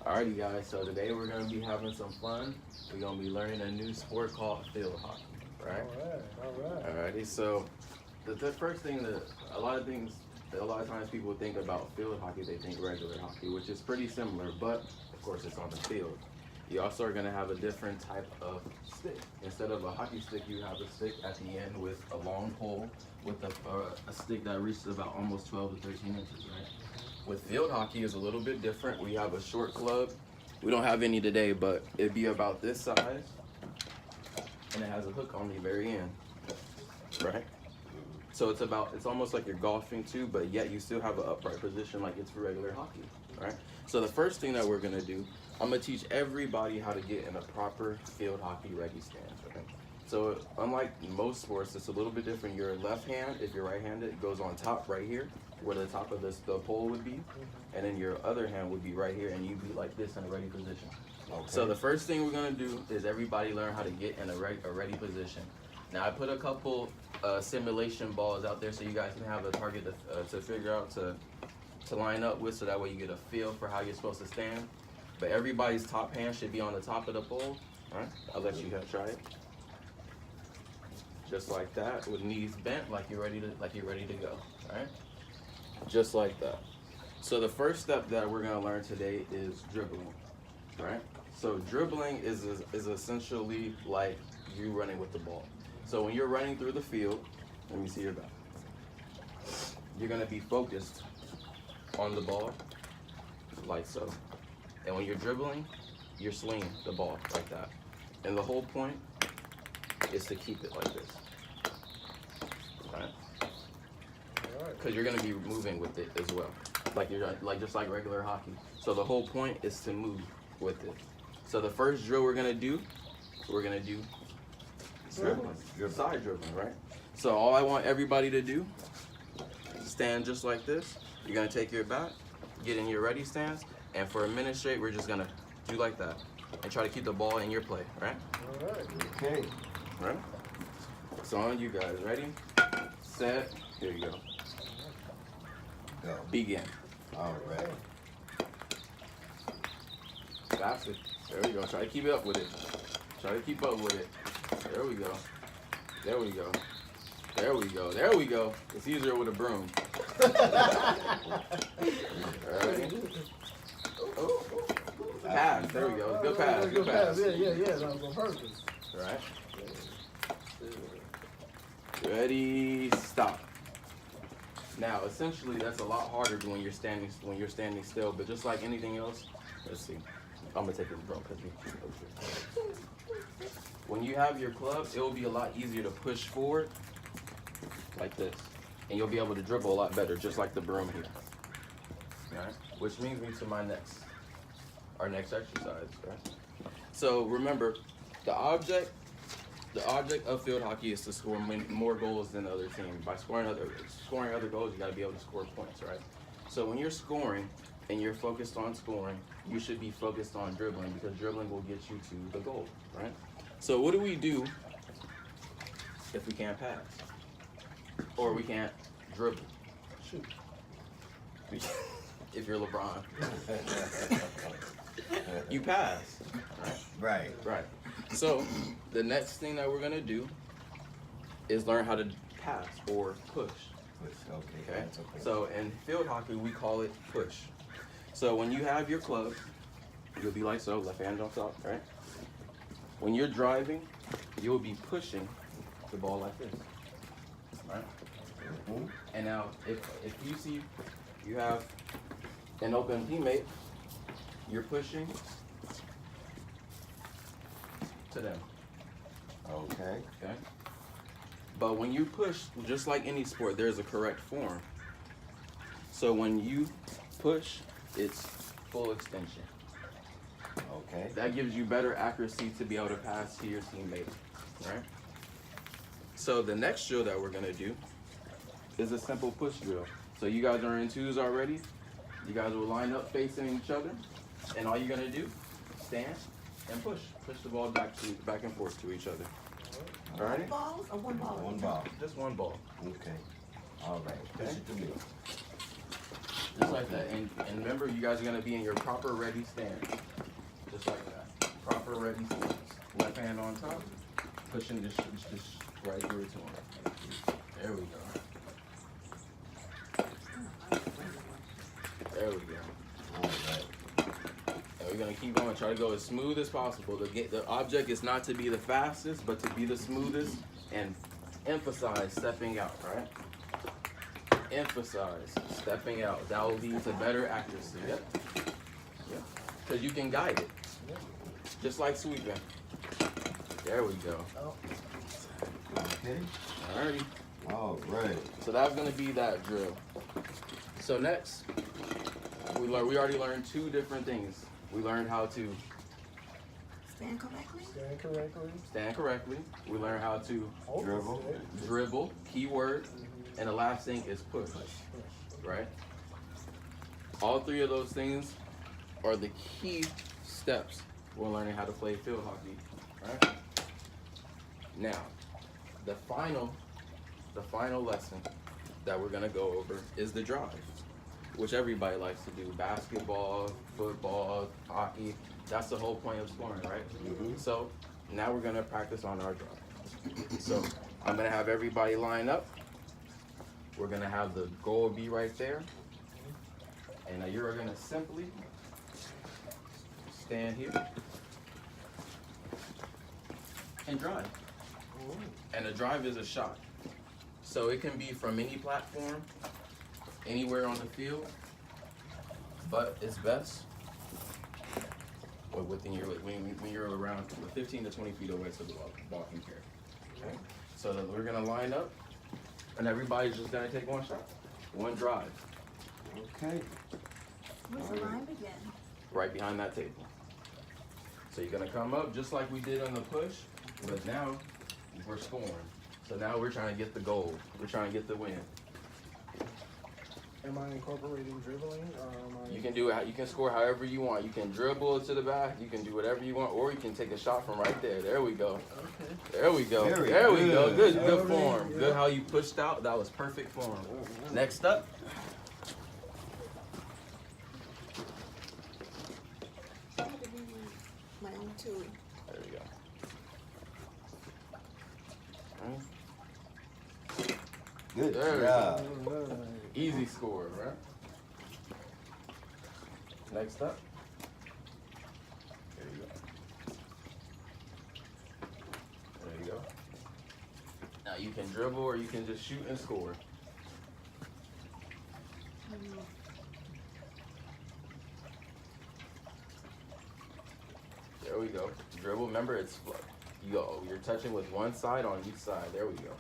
Alrighty guys, so today we're going to be having some fun. We're going to be learning a new sport called field hockey, right? Alright. Alrighty, so the first thing that a lot of times people think about field hockey, they think regular hockey, which is pretty similar, but of course it's on the field. You also are going to have a different type of stick. Instead of a hockey stick, you have a stick at the end with a long pole with a stick that reaches about almost 12 to 13 inches, right? With field hockey is a little bit different. We have a short club. We don't have any today, but it'd be about this size, and it has a hook on the very end, right? So it's almost like you're golfing too, but yet you still have an upright position like it's for regular hockey, right? So the first thing that we're gonna do, I'm gonna teach everybody how to get in a proper field hockey ready stance, right? So unlike most sports, it's a little bit different. Your left hand, if you're right-handed, goes on top right here, where the top of the pole would be, and then your other hand would be right here, and you'd be like this in a ready position. Okay. So the first thing we're gonna do is everybody learn how to get in a ready position. Now I put a couple simulation balls out there so you guys can have a target to figure out to line up with, so that way you get a feel for how you're supposed to stand. But everybody's top hand should be on the top of the pole. All right, I'll let you try it. Just like that, with knees bent, like you're ready to go. All right, just like that. So the first step that we're gonna learn today is dribbling. Right. So dribbling is essentially like you running with the ball. So when you're running through the field, let me see your back. You're gonna be focused on the ball, like so. And when you're dribbling, you're swinging the ball like that. And the whole point is to keep it like this, right? Because you're gonna be moving with it as well, just like regular hockey. So the whole point is to move with it. So the first drill we're gonna do dribbling, side dribbling, right? So all I want everybody to do is stand just like this. You're gonna take your back, get in your ready stance, and for a minute straight, we're just gonna do like that and try to keep the ball in your play, right? All right. Okay. Right? So on you guys, ready, set, here you go. Go. Begin. All right. Faster. There we go. Try to keep it up with it. Try to keep up with it. There we go. There we go. There we go. There we go. It's easier with a broom. Alright. Pass. There we go. Good pass. Good pass. Yeah. That was on purpose. Alright. Ready. Stop. Now, essentially, that's a lot harder when you're standing still. But just like anything else, let's see. I'm gonna take this broom because when you have your club, it will be a lot easier to push forward like this, and you'll be able to dribble a lot better, just like the broom here. All right? Which leads me to our next exercise. Right? So remember, the object of field hockey is to score more goals than the other team. By scoring other goals, you got to be able to score points, right? So when you're scoring and you're focused on scoring, you should be focused on dribbling, because dribbling will get you to the goal, right? So what do we do if we can't pass? Or we can't dribble? Shoot. If you're LeBron. You pass, right? Right. So the next thing that we're gonna do is learn how to pass or push. Okay. So in field hockey, we call it push. So when you have your club, you'll be like so, left hand on top, right? When you're driving, you'll be pushing the ball like this, right? And now, if you see you have an open teammate, you're pushing to them. Okay. Okay. But when you push, just like any sport, there's a correct form. So when you push, it's full extension. Okay. That gives you better accuracy to be able to pass to your teammate, right? So the next drill that we're gonna do is a simple push drill. So you guys are in twos already. You guys will line up facing each other, and all you're gonna do, stand and push. Push the ball back and forth to each other. All right? Balls or one ball? One ball. Just one ball. Okay. All right. Push it to me. Just like that. And remember, you guys are gonna be in your proper ready stance. Just like that. Proper ready stance. Left hand on top, pushing this right through to him. There we go. There we go. All right. And we're gonna keep going. Try to go as smooth as possible. The object is not to be the fastest, but to be the smoothest, and emphasize stepping out, right? Emphasize stepping out. That will lead to better accuracy. Yep. Yep. Because you can guide it. Just like sweeping. There we go. Okay. Alrighty. All right. So that's gonna be that drill. So next, we already learned two different things. We learned how to Stand correctly. Stand correctly. stand correctly. We learned how to Dribble. dribble, keyword, and the last thing is push, right? All three of those things are the key steps when learning how to play field hockey, right? Now, the final lesson that we're gonna go over is the drive, which everybody likes to do. Basketball, football, hockey. That's the whole point of scoring, right? Mhm. So now we're gonna practice on our drive. So I'm gonna have everybody line up. We're gonna have the goal be right there. And now you're gonna simply stand here and drive. And a drive is a shot. So it can be from any platform, anywhere on the field, but it's best within your when you're around 15 to 20 feet away so the ball can carry. Okay? So that we're gonna line up, and everybody's just gonna take one shot, one drive, Okay. Where's the line begin? right behind that table. So you're gonna come up just like we did on the push, but now we're scoring. So now we're trying to get the goal. We're trying to get the win. Am I incorporating dribbling or am I? You can do it. You can score however you want. You can dribble to the back. You can do whatever you want, or you can take a shot from right there. There we go. Okay. There we go. Very There we go. good. Good Very form. good. Good how you pushed out. That was perfect form. Next up. I had to do my own too. There we go. Good There we job. Easy score, right? Next up. There you go. There you go. Now you can dribble or you can just shoot and score. There we go. Dribble. Remember, it's you're touching with one side on each side. There we go.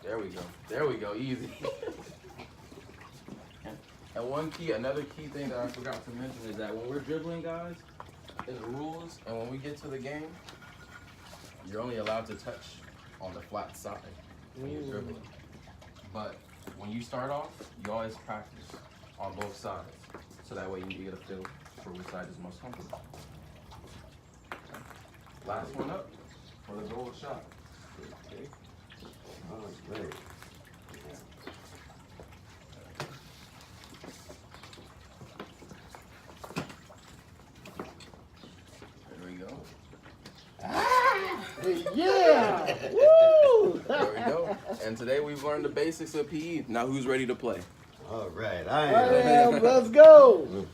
There we go. There we go. Easy. And another key thing that I forgot to mention is that when we're dribbling, guys, in the rules, and when we get to the game, you're only allowed to touch on the flat side when you're dribbling. But when you start off, you always practice on both sides, so that way you can get a feel for which side is most comfortable. Okay. Last one up for the goal shot. Okay. All right. There we go. Yeah! Woo! There we go. And today we've learned the basics of PE. Now who's ready to play? All right. I am. Let's go.